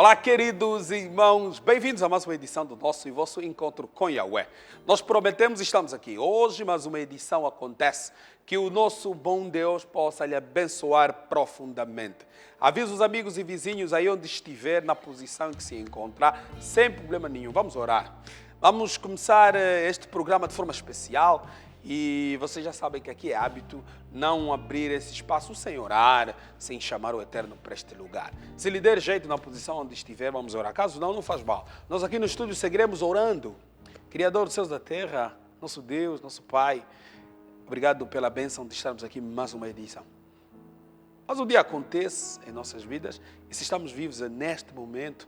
Olá, queridos irmãos, bem-vindos a mais uma edição do nosso e vosso Encontro com Yahweh. Nós prometemos e estamos aqui hoje, mas uma edição acontece. Que o nosso bom Deus possa lhe abençoar profundamente. Avisa os amigos e vizinhos aí onde estiver, na posição em que se encontrar, sem problema nenhum. Vamos orar. Vamos começar este programa de forma especial. E vocês já sabem que aqui é hábito não abrir esse espaço sem orar, sem chamar o Eterno para este lugar. Se lhe der jeito na posição onde estiver, vamos orar. Caso não, não faz mal. Nós aqui no estúdio seguiremos orando. Criador dos céus e da terra, nosso Deus, nosso Pai, obrigado pela bênção de estarmos aqui em mais uma edição. Mas o dia acontece em nossas vidas e se estamos vivos neste momento,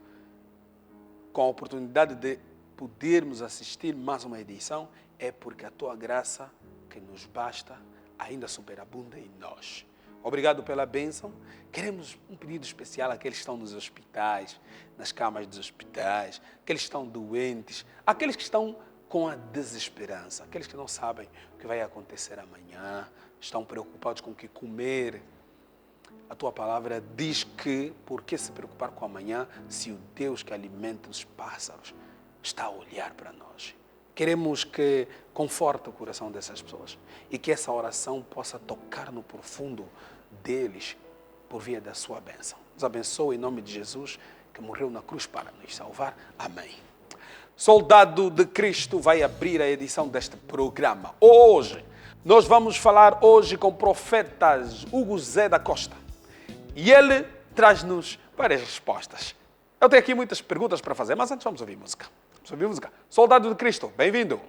com a oportunidade de podermos assistir mais uma edição, é porque a Tua graça, que nos basta, ainda superabunda em nós. Obrigado pela bênção. Queremos um pedido especial àqueles que estão nos hospitais, nas camas dos hospitais, aqueles que estão doentes, aqueles que estão com a desesperança, aqueles que não sabem o que vai acontecer amanhã, estão preocupados com o que comer. A Tua palavra diz que, por que se preocupar com amanhã, se o Deus que alimenta os pássaros está a olhar para nós? Queremos que conforte o coração dessas pessoas e que essa oração possa tocar no profundo deles por via da Sua bênção. Nos abençoe em nome de Jesus, que morreu na cruz para nos salvar. Amém. Soldado de Cristo vai abrir a edição deste programa. Hoje, nós vamos falar com o profeta Hugo Zé da Costa. E ele traz-nos várias respostas. Eu tenho aqui muitas perguntas para fazer, mas antes vamos ouvir música. Soldado de Cristo, bem-vindo.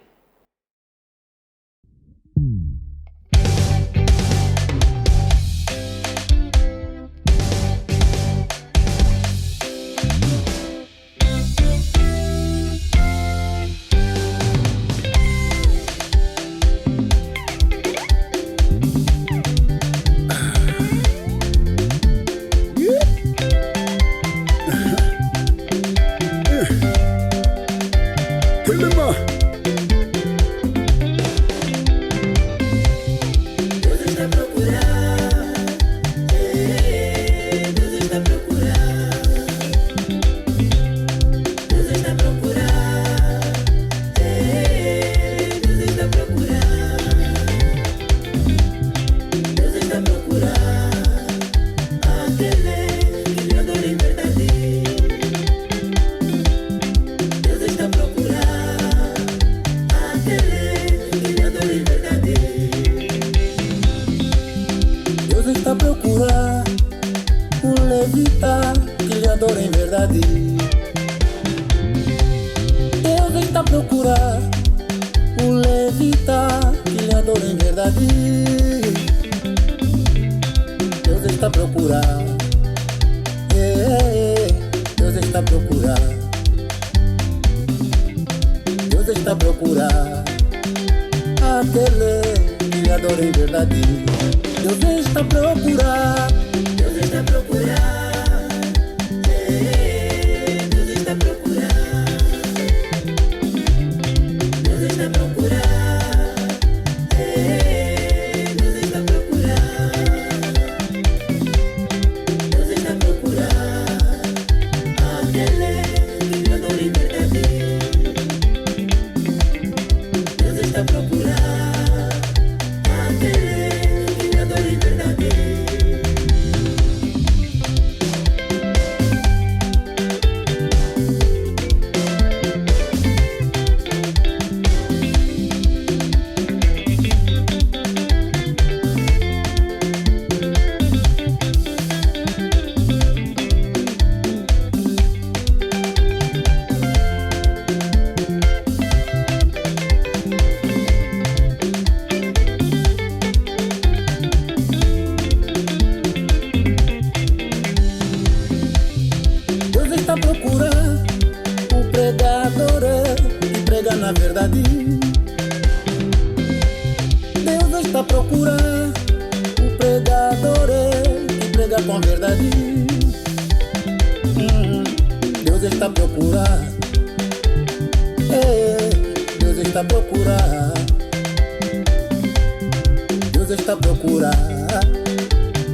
Está a procurar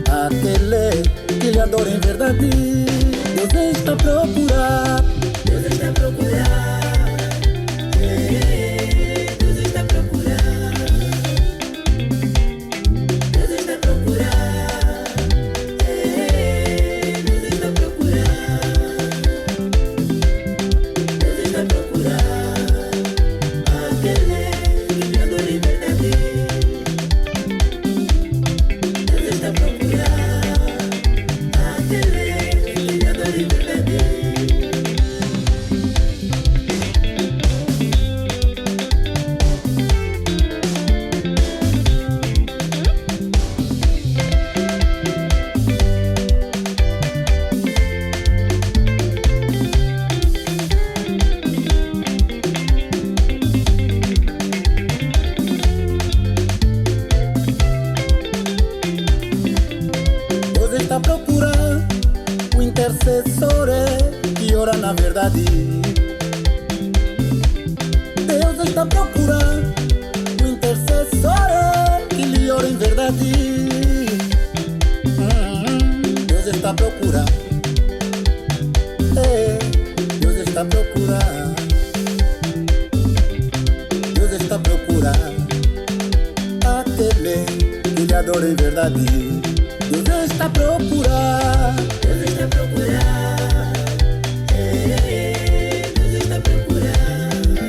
aquele que lhe adora em verdade. Deus está a procurar. Deus está a procurar. Deus está a procurar. Deus está a procurar. Deus está a procurar. Deus está a procurar aquele que lhe adora em verdade. Deus está a procurar aquele que lhe adora em verdade. Deus está a procurar o intercessor que ora na verdade. Deus está a procurar o intercessor que lhe ora em verdade. Deus está a procurar. Deus está a procurar. Deus está a procurar aquele que lhe adora em verdade. Deus está a procurar. Deus está a procurar. Deus está a procurar.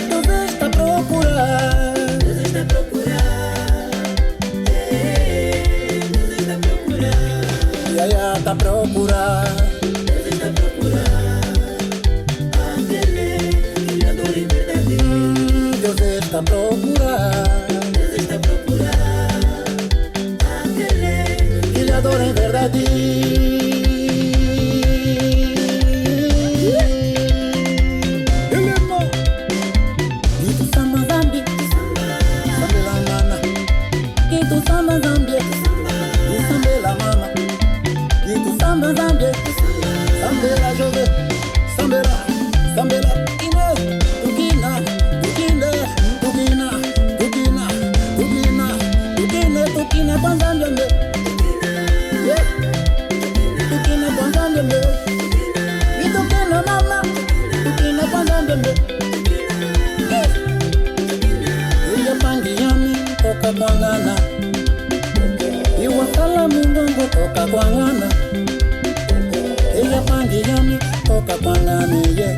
Deus está a procurar. Deus está a procurar. Deus está a procurar. Iaia está a procurar. Deus está a procurar aquele que lhe adora em verdade. Deus está a procurar. Deus está a procurar aquele que lhe adora em verdade. Gitu sama Zambi, Zambi la mama. Gitu sama Zambi, Zambi la mama. Gitu sama Zambi, Zambi la jove, Zambi la ine, tukina, tukine, tukina, tukina, tukina, tukine, tukina kwa Zambi. Tukina kwa Zambi, itukina mama, tukina kwa Zambi. Iya pangiani toka kwangana, iwakala mungongo toka kwangana. Iya pangiani toka kwangana ye,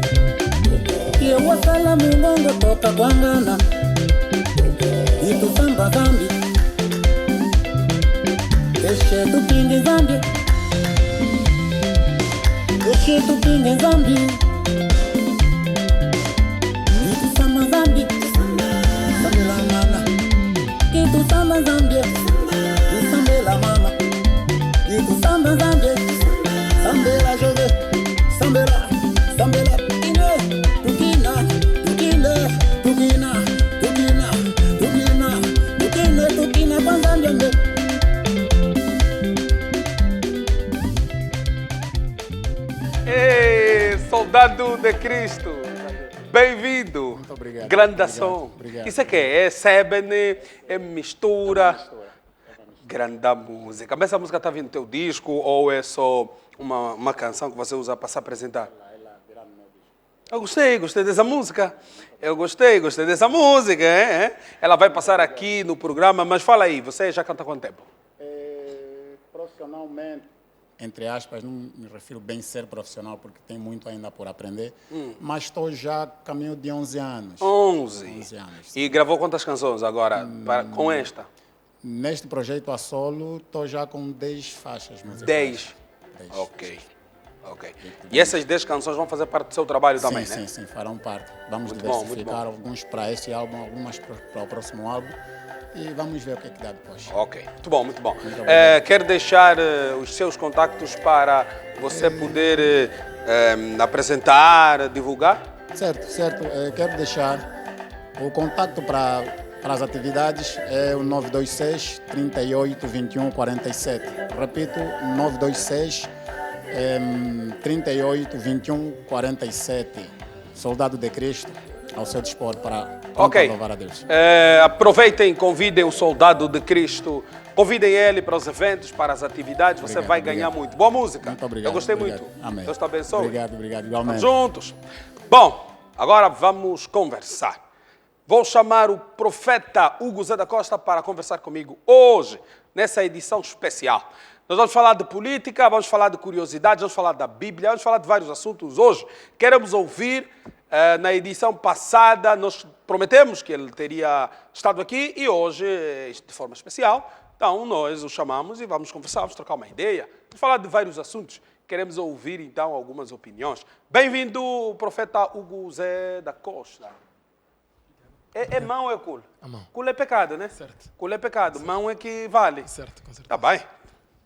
iwakala mungongo toka kwangana. Itu samba Zambi, eshe tupingi Zambi, eshe tupingi Zambi. Itu sama Zambi, Zambi la mama. Itu sama Zambi, Zambi la mama. Itu sama Zambi, Zambi la jove, Zambi la ine, tukina, tukine, tukina, tukina, tukina, tukine, tukina kwa Zambi. Ei, soldado de Cristo, bem-vindo. Muito obrigado. Grande Obrigado, ação. obrigado. Isso aqui é sebene, é mistura. Grande música. Mas essa música está vindo no teu disco ou é só uma canção que você usa para se apresentar? Eu gostei dessa música. Eu gostei dessa música. Hein? Ela vai passar aqui no programa, mas fala aí, você já canta há quanto tempo? Profissionalmente, entre aspas, não me refiro bem ser profissional, porque tem muito ainda por aprender, mas estou já a caminho de 11 anos. 11 anos. E gravou quantas canções agora com esta? Neste projeto a solo, estou já com 10 faixas musicais. 10. 10. Ok. E essas 10 canções vão fazer parte do seu trabalho também, né? Sim, farão parte. Vamos Muito bom, diversificar alguns para este álbum, algumas para o próximo álbum. E vamos ver o que é que dá depois. Ok, muito bom, muito bom. obrigado. Quer deixar os seus contactos para você poder apresentar, divulgar? Certo. Quero deixar o contato para as atividades é o 926 38 21 47. Repito, 926 38 21 47. Soldado de Cristo. ao seu dispor para Ok. louvar a Deus. Aproveitem, convidem o soldado de Cristo, convidem ele para os eventos, para as atividades, você Obrigado, vai ganhar obrigado. muito. Boa música. Muito obrigado. Eu gostei obrigado. muito. Amém. Deus te abençoe. Obrigado, Estamos igualmente. juntos. Bom, agora vamos conversar. Vou chamar o profeta Hugo Zé da Costa para conversar comigo hoje, nessa edição especial. Nós vamos falar de política, vamos falar de curiosidades, vamos falar da Bíblia, vamos falar de vários assuntos hoje. Queremos ouvir, na edição passada, nós prometemos que ele teria estado aqui e hoje, de forma especial, então nós o chamamos e vamos conversar, vamos trocar uma ideia, vamos falar de vários assuntos. Queremos ouvir, então, algumas opiniões. Bem-vindo, profeta Hugo Zé da Costa. É mão ou é culo? A mão. Culo é pecado, né? Certo. Culo é pecado, mão é que vale. Certo, com certeza. Está bem,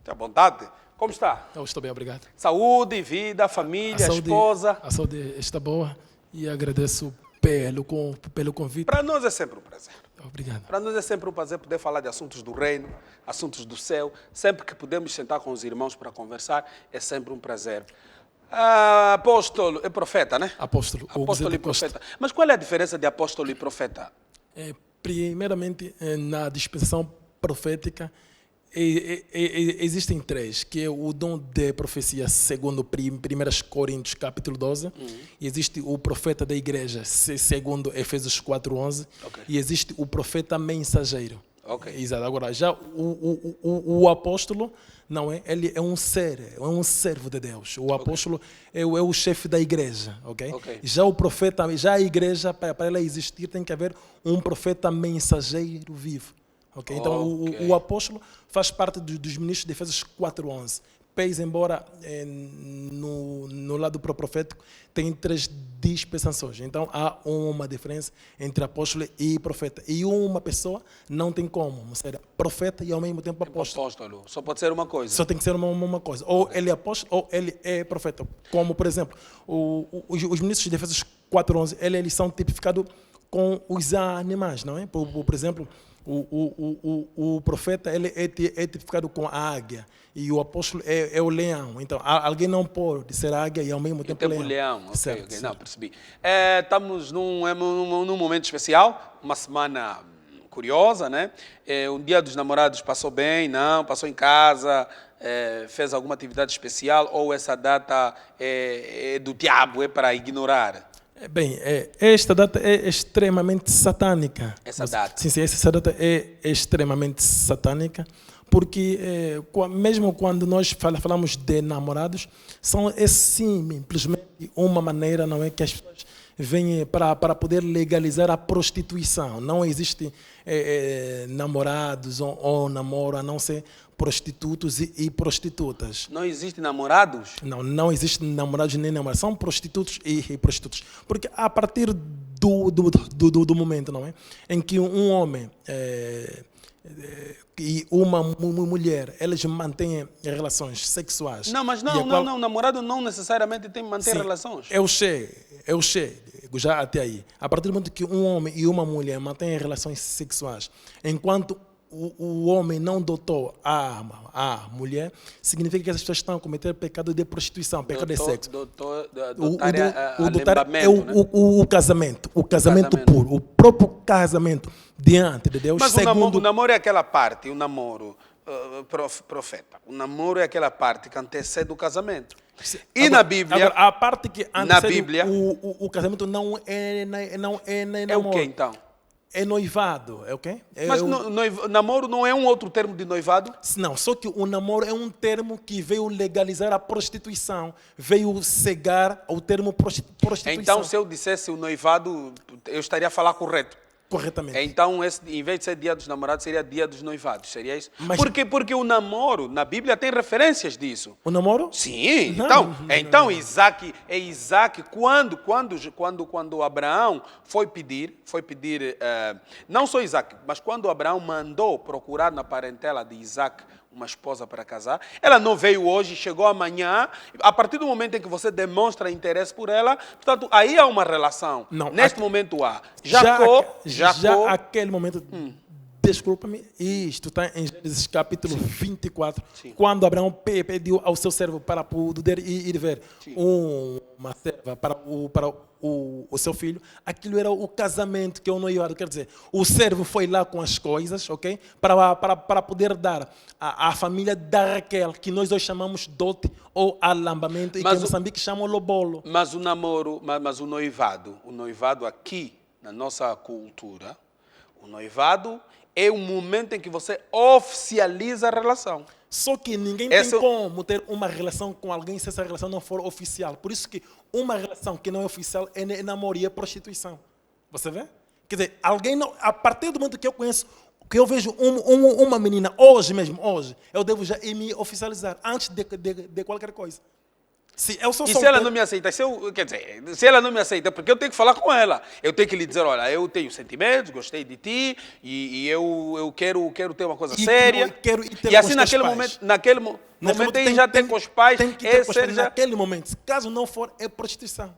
tenha vontade. Como está? Eu estou bem, obrigado. Saúde, vida, família, esposa. A saúde está boa e agradeço pelo convite. Para nós é sempre um prazer. Obrigado. Para nós é sempre um prazer poder falar de assuntos do reino, assuntos do céu. Sempre que podemos sentar com os irmãos para conversar, é sempre um prazer. Apóstolo é profeta, né? Apóstolo Hugo Zé Apóstolo e da Costa. profeta. Mas qual é a diferença de apóstolo e profeta? Primeiramente, na dispensação profética, existem três, que é o dom de profecia, segundo 1 Coríntios, capítulo 12. E existe o profeta da igreja, segundo Efésios 4:11. Ok. E existe o profeta mensageiro. Ok. Exato. Agora, já o apóstolo, não é? Ele é um ser, é um servo de Deus. O apóstolo é o chefe da igreja, ok? Ok. Já o profeta, já a igreja, para ela existir, tem que haver um profeta mensageiro vivo. Okay? Então, Ok. o apóstolo faz parte dos ministros de Efésios 4:11. Pese embora no lado profético tem três dispensações. Então, há uma diferença entre apóstolo e profeta. E uma pessoa não tem como ser profeta e ao mesmo tempo apóstolo. Apóstolo. Só pode ser uma coisa. Só tem que ser uma coisa. Ou ele é apóstolo ou ele é profeta. Como, por exemplo, os ministros de Efésios 4:11, eles são tipificados com os animais, não é? Por exemplo, o profeta ele é tipificado com a águia e o apóstolo é o leão. Então, alguém não pode ser águia e ao mesmo tempo leão. Ok, Certo, ok. certo. Não, percebi. Estamos num momento especial, uma semana curiosa, né? Um dia dos namorados passou bem, não? Passou em casa, fez alguma atividade especial ou essa data é do diabo, é para ignorar? Bem, esta data é extremamente satânica. Essa data? Sim, essa data é extremamente satânica, porque mesmo quando nós falamos de namorados, é simplesmente uma maneira, não é, que as pessoas vêm para poder legalizar a prostituição. Não existe namorados ou namoro, a não ser prostitutos e prostitutas. Não existem namorados? Não existe namorados nem namoradas. São prostitutos e prostitutas. Porque a partir do momento, não é, em que um homem e uma mulher, eles mantêm relações sexuais. Não, mas não, não, namorado não necessariamente tem que manter relações. Eu sei, já até aí. A partir do momento que um homem e uma mulher mantêm relações sexuais, enquanto o homem não dotou a mulher, significa que essas pessoas estão a cometer pecado de prostituição, pecado de sexo. Dotar é o casamento, o casamento puro, o próprio casamento diante de Deus. Mas o namoro é aquela parte, o namoro, profeta, o namoro é aquela parte que antecede o casamento. E agora, na Bíblia, agora, a parte que antecede na Bíblia, o casamento não é namoro. É o que então? É noivado, é o quê? Mas namoro não é um outro termo de noivado? Não, só que o namoro é um termo que veio legalizar a prostituição, veio cegar o termo prostituição. Então, se eu dissesse o noivado, eu estaria a falar correto. Corretamente. Então, em vez de ser dia dos namorados, seria dia dos noivados, seria isso? Mas... Porque o namoro, na Bíblia, tem referências disso. O namoro? Sim. Não. Isaac, quando Abraão foi pedir, não só Isaac, mas quando Abraão mandou procurar na parentela de Isaac uma esposa para casar, ela não veio hoje, chegou amanhã. A partir do momento em que você demonstra interesse por ela, portanto, aí há uma relação. Não, Neste momento há. Já aquele momento Desculpa-me, isto está em Gênesis capítulo 24, Sim. quando Abraão pediu ao seu servo para poder ir ver uma serva para o seu filho. Aquilo era o casamento, que é o noivado. Quer dizer, o servo foi lá com as coisas, ok? Para poder dar à família da Raquel, que nós hoje chamamos dote ou alambamento, e que em Moçambique chamam lobolo. Mas o namoro, mas o noivado aqui, na nossa cultura, o noivado é o momento em que você oficializa a relação. Só que ninguém tem como ter uma relação com alguém se essa relação não for oficial. Por isso que uma relação que não é oficial é namoro e é prostituição. Você vê? Quer dizer, alguém não, a partir do momento que eu conheço, que eu vejo uma menina, hoje, eu devo já me oficializar antes de qualquer coisa. Se ela não me aceita? Se ela não me aceita, porque eu tenho que falar com ela. Eu tenho que lhe dizer, olha, eu tenho sentimentos, gostei de ti, e eu quero ter uma coisa séria. E assim, naquele momento aí já tem com os pais. Tem que ter com os pais naquele momento. Caso não for, é prostituição.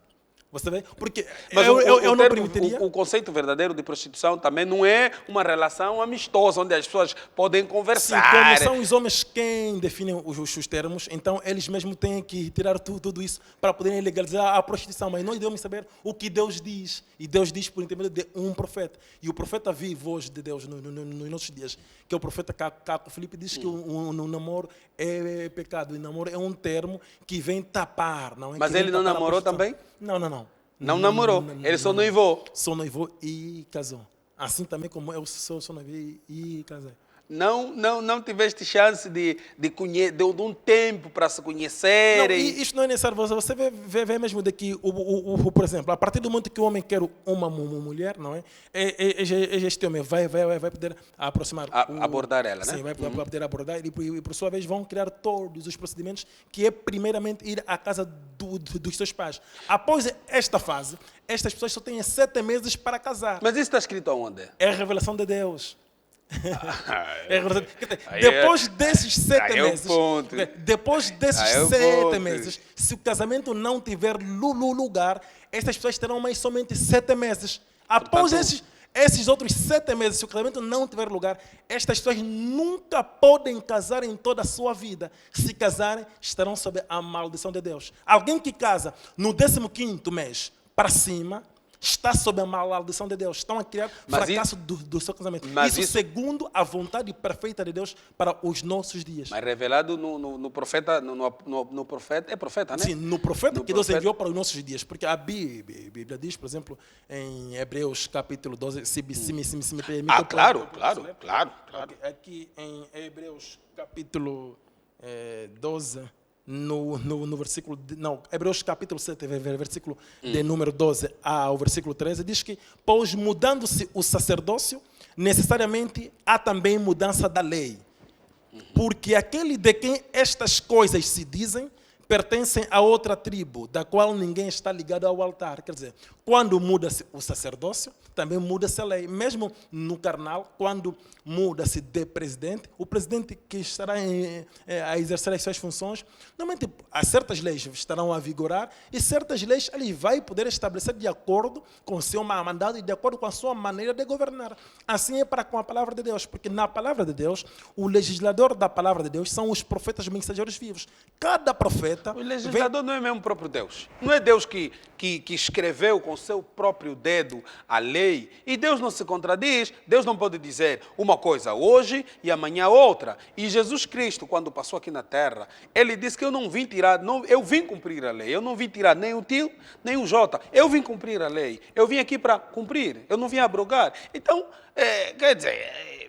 Você vê? Porque mas eu não permitiria. O conceito verdadeiro de prostituição também não é uma relação amistosa, onde as pessoas podem conversar. Sim, como são os homens quem definem os termos, então eles mesmos têm que tirar tudo isso para poderem legalizar a prostituição. Mas nós devemos saber o que Deus diz. E Deus diz por intermédio de um profeta. E o profeta vivo hoje de Deus nos nossos dias, que é o profeta Caco Filipe, diz que o namoro é pecado. O namoro é um termo que vem tapar. Não é? Mas ele não namorou também? Não. Não namorou, ele só noivou. Só noivou e casou. Assim também como eu sou noivo e casei. Não tiveste chance de um tempo para se conhecerem? Não, isto não é necessário. Você vê mesmo daqui, por exemplo, a partir do momento que o homem quer uma mulher, não é? Este homem vai poder aproximar. Abordar ela, né? Sim, vai poder abordar e por sua vez vão criar todos os procedimentos, que é primeiramente ir à casa dos seus pais. Após esta fase, estas pessoas só têm 7 meses para casar. Mas isso está escrito aonde? É a revelação de Deus. Depois desses 7 meses, se o casamento não tiver lugar, essas pessoas terão mais somente 7 meses. Após esses outros 7 meses, se o casamento não tiver lugar, estas pessoas nunca podem casar em toda a sua vida. Se casarem, estarão sob a maldição de Deus. Alguém que casa no 15º mês para cima está sob a maldição de Deus. Estão a criar fracasso do seu casamento. Isso segundo a vontade perfeita de Deus para os nossos dias. Mas revelado no profeta, no profeta, é profeta, né? Sim, no profeta que Deus enviou para os nossos dias. Porque a Bíblia diz, por exemplo, em Hebreus capítulo 12, se me permite... Claro. Aqui em Hebreus capítulo 12... No versículo, Hebreus capítulo 7, versículo de número 12 ao versículo 13, diz que, pois mudando-se o sacerdócio, necessariamente há também mudança da lei. Porque aquele de quem estas coisas se dizem, pertencem a outra tribo, da qual ninguém está ligado ao altar. Quer dizer, quando muda-se o sacerdócio, também muda-se a lei. Mesmo no carnal, quando muda-se de presidente, o presidente que estará a exercer as suas funções, normalmente certas leis estarão a vigorar e certas leis ele vai poder estabelecer de acordo com o seu mandado e de acordo com a sua maneira de governar. Assim é para com a palavra de Deus, porque na palavra de Deus, o legislador da palavra de Deus são os profetas mensageiros vivos. Cada profeta... O legislador não é mesmo o próprio Deus. Não é Deus que escreveu com seu próprio dedo a lei. E Deus não se contradiz. Deus não pode dizer uma coisa hoje e amanhã outra. E Jesus Cristo, quando passou aqui na terra, ele disse que eu não vim tirar, eu vim cumprir a lei. Eu não vim tirar nem o tio, nem o J. Eu vim cumprir a lei. Eu vim aqui para cumprir. Eu não vim abrogar. Então, quer dizer...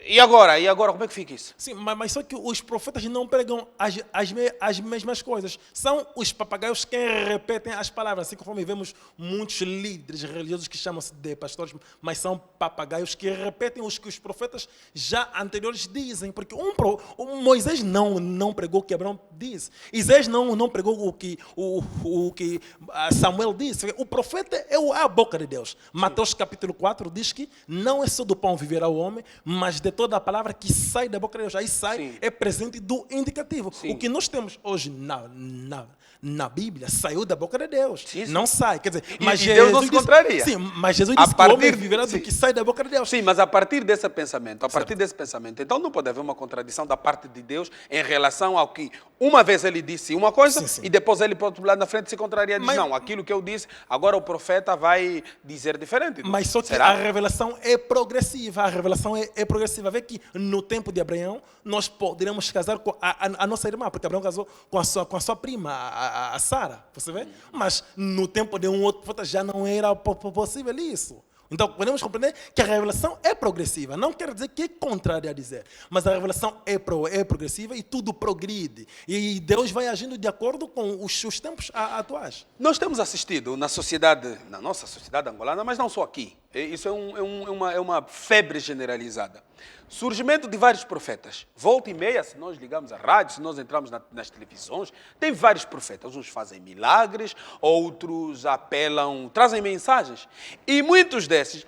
E agora, como é que fica isso? Sim, mas só que os profetas não pregam as mesmas coisas. São os papagaios que repetem as palavras. Assim conforme vemos muitos líderes religiosos que chamam-se de pastores, mas são papagaios que repetem os que os profetas já anteriores dizem. Porque Moisés não pregou o que Abraão disse. Isaías não pregou o que Samuel disse. O profeta é a boca de Deus. Sim. Mateus capítulo 4 diz que não é só do pão viverá o homem, mas de toda a palavra que sai da boca de Deus. Aí sai, sim, é presente do indicativo. Sim. O que nós temos hoje na Bíblia saiu da boca de Deus. Sim, sim. Não sai. Quer dizer, E mas Deus não se contraria. Sim, mas Jesus A disse que o homem partir- viverá sim. do que sai da boca de Deus. Sim, mas a partir desse pensamento, então não pode haver uma contradição da parte de Deus em relação ao que uma vez ele disse uma coisa Sim, sim. e depois ele, por outro lado, na frente se contraria e diz, Mas- não, aquilo que eu disse, agora o profeta vai dizer diferente. Mas só que Será? a revelação é progressiva. A revelação é progressiva. Vê que no tempo de Abraão, nós poderíamos casar com a nossa irmã, porque Abraão casou com a sua prima, a Sara. Você vê? Mas no tempo de um outro profeta já não era possível isso. Então, podemos compreender que a revelação é progressiva. Não quer dizer que é contrário a dizer. Mas a revelação é progressiva e tudo progride. E Deus vai agindo de acordo com os seus tempos atuais. Nós temos assistido na sociedade, na nossa sociedade angolana, mas não só aqui. Isso é uma febre generalizada. Surgimento de vários profetas. Volta e meia, se nós ligamos a rádio, se nós entramos nas televisões, tem vários profetas. Uns fazem milagres, outros apelam, trazem mensagens. E muitos desses,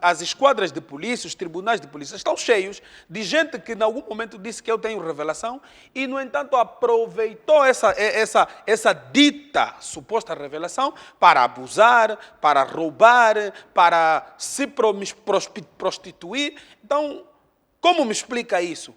as esquadras de polícia, os tribunais de polícia estão cheios de gente que em algum momento disse que eu tenho revelação e, no entanto, aproveitou essa dita suposta revelação para abusar, para roubar, para se prostituir. Então, como me explica isso?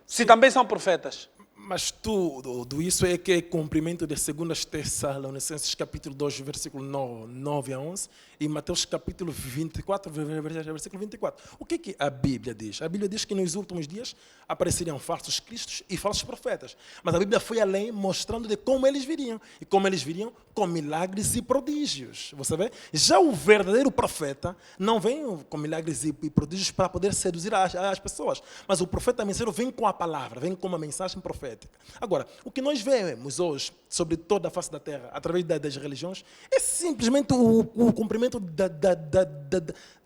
Se também são profetas. Mas tudo isso é que é cumprimento de 2 Tessalonicenses capítulo 2, versículo 9 a 11 e Mateus capítulo 24, versículo 24. O que a Bíblia diz? A Bíblia diz que nos últimos dias apareceriam falsos cristos e falsos profetas. Mas a Bíblia foi além, mostrando de como eles viriam. E como eles viriam? Com milagres e prodígios. Você vê? Já o verdadeiro profeta não vem com milagres e prodígios para poder seduzir as pessoas. Mas o profeta mensageiro vem com a palavra, vem com uma mensagem profética. Agora, o que nós vemos hoje sobre toda a face da terra, através das religiões, é simplesmente o cumprimento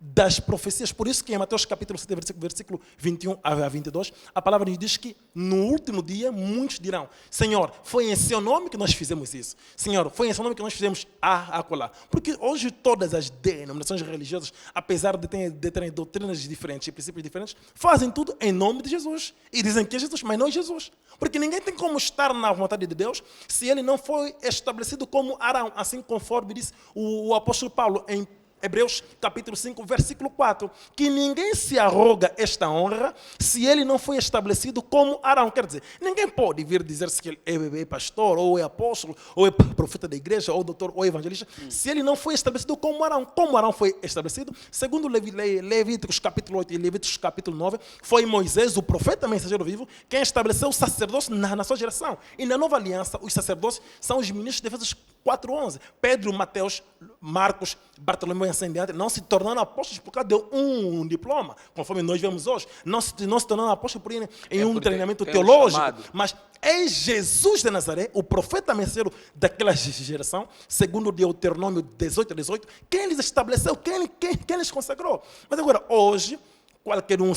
das profecias. Por isso que em Mateus capítulo 7, versículo 21 a 22, a palavra nos diz que no último dia muitos dirão: Senhor, foi em seu nome que nós fizemos isso. Senhor, foi em seu nome que nós fizemos acolá. Porque hoje todas as denominações religiosas, apesar de terem doutrinas diferentes e princípios diferentes, fazem tudo em nome de Jesus. E dizem que é Jesus, mas não é Jesus. Porque ninguém tem como estar na vontade de Deus se ele não foi estabelecido como Arão, assim conforme diz o apóstolo Paulo em Hebreus capítulo 5, versículo 4, que ninguém se arroga esta honra se ele não foi estabelecido como Arão. Quer dizer, ninguém pode vir dizer-se que ele é pastor, ou é apóstolo, ou é profeta da igreja, ou doutor, ou evangelista, se ele não foi estabelecido como Arão. Como Arão foi estabelecido? Segundo Levíticos capítulo 8 e Levíticos capítulo 9, foi Moisés, o profeta mensageiro vivo, quem estabeleceu o sacerdócio na sua geração. E na nova aliança, os sacerdotes são os ministros de Efésios 4:11. Pedro, Mateus, Marcos, Bartolomeu e assim diante, não se tornaram apóstolos por causa de um diploma, conforme nós vemos hoje. Não se tornaram apóstolos por em um treinamento teológico. Mas é Jesus de Nazaré, o profeta mensageiro daquela geração, segundo Deuteronômio 18, quem eles estabeleceu, quem eles consagrou. Mas agora, hoje, qualquer um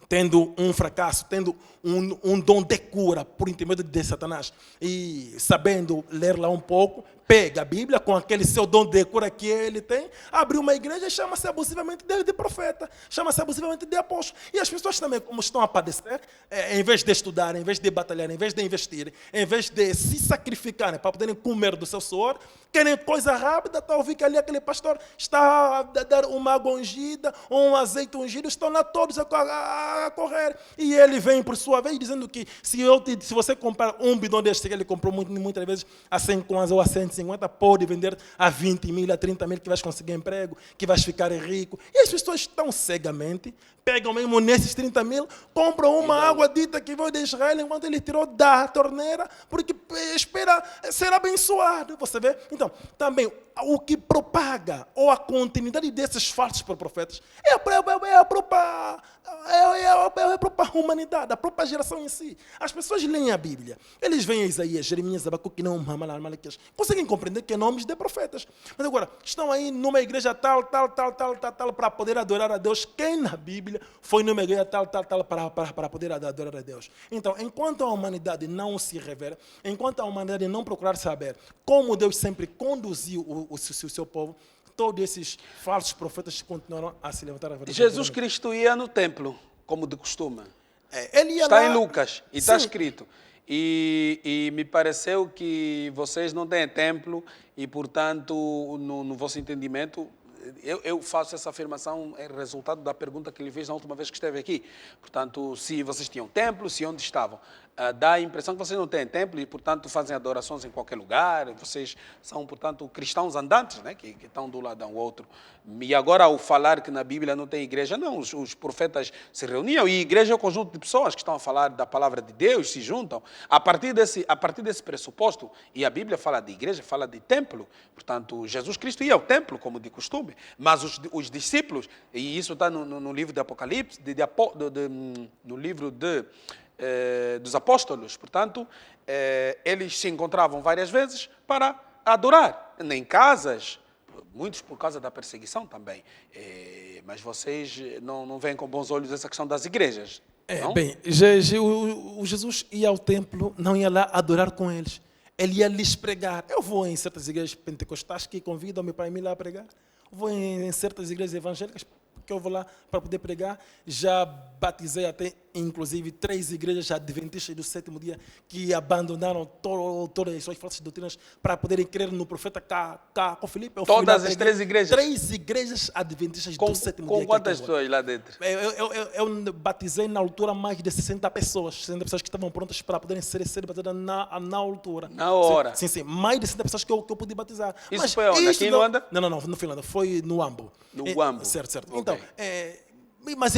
tendo um fracasso, tendo um dom de cura por intermédio de Satanás e sabendo ler lá um pouco, pega a Bíblia com aquele seu dom de cura que ele tem, abre uma igreja e chama-se abusivamente de profeta, chama-se abusivamente de apóstolo. E as pessoas também, como estão a padecer, em vez de estudar, em vez de batalhar, em vez de investir, em vez de se sacrificarem para poderem comer do seu suor, querem coisa rápida, está a ouvir que ali aquele pastor está a dar uma água ungida ou um azeite ungido, estão lá todos a correr. E ele vem por sua vez dizendo que se você comprar um bidão deste que ele comprou muitas vezes a 100 kwanzas ou a 150, pode vender a 20 mil, a 30 mil, que vais conseguir emprego, que vais ficar rico. E as pessoas estão cegamente, pegam mesmo nesses 30 mil, compram uma água dita que veio de Israel enquanto ele tirou da torneira, porque espera ser abençoado. Você vê? Então, também, o que propaga, ou a continuidade desses falsos profetas, é a própria humanidade, a própria geração em si. As pessoas leem a Bíblia, eles veem Isaías, Jeremias, Abacuque, não, Malaquias, conseguem compreender que é nomes de profetas. Mas agora, estão aí numa igreja tal, para poder adorar a Deus. Quem na Bíblia foi numa igreja tal, para poder adorar a Deus? Então, enquanto a humanidade não se revela, enquanto a humanidade não procurar saber como Deus sempre conduziu o seu povo, todos esses falsos profetas continuaram a se levantar. Jesus Cristo ia no templo, como de costume. Ele ia Está lá, em Lucas, e está sim, escrito. E me pareceu que vocês não têm templo e, portanto, no vosso entendimento, eu faço essa afirmação em resultado da pergunta que lhe fiz na última vez que esteve aqui. Portanto, se vocês tinham templo, se onde estavam. Dá a impressão que vocês não têm templo e, portanto, fazem adorações em qualquer lugar. Vocês são, portanto, cristãos andantes, né? que estão do lado um outro. E agora, ao falar que na Bíblia não tem igreja, não. Os profetas se reuniam e igreja é um conjunto de pessoas que estão a falar da palavra de Deus, se juntam. A partir desse pressuposto, e a Bíblia fala de igreja, fala de templo. Portanto, Jesus Cristo ia ao templo, como de costume. Mas os discípulos, e isso está no livro de Apocalipse, no livro dos apóstolos, portanto, eles se encontravam várias vezes para adorar, em casas, muitos por causa da perseguição também. Mas vocês não veem com bons olhos essa questão das igrejas, não? Bem, o Jesus ia ao templo, não ia lá adorar com eles. Ele ia lhes pregar. Eu vou em certas igrejas pentecostais que convidam-me para ir lá pregar. Vou em certas igrejas evangélicas que eu vou lá para poder pregar. Já batizei até, inclusive, 3 igrejas adventistas do 7º dia que abandonaram todas as suas falsas doutrinas para poderem crer no profeta com Filipe. Todas as 3 igrejas? 3 igrejas adventistas do 7º dia. Com quantas pessoas lá dentro? Eu batizei na altura mais de 60 pessoas que estavam prontas para poderem ser batizadas na altura. Na hora? Sim, mais de 60 pessoas que eu pude batizar. Isso mas foi onde? Aqui em Luanda? Não, no Finlândia. Foi no Ambo. No Ambo. Certo. Okay. Então, mas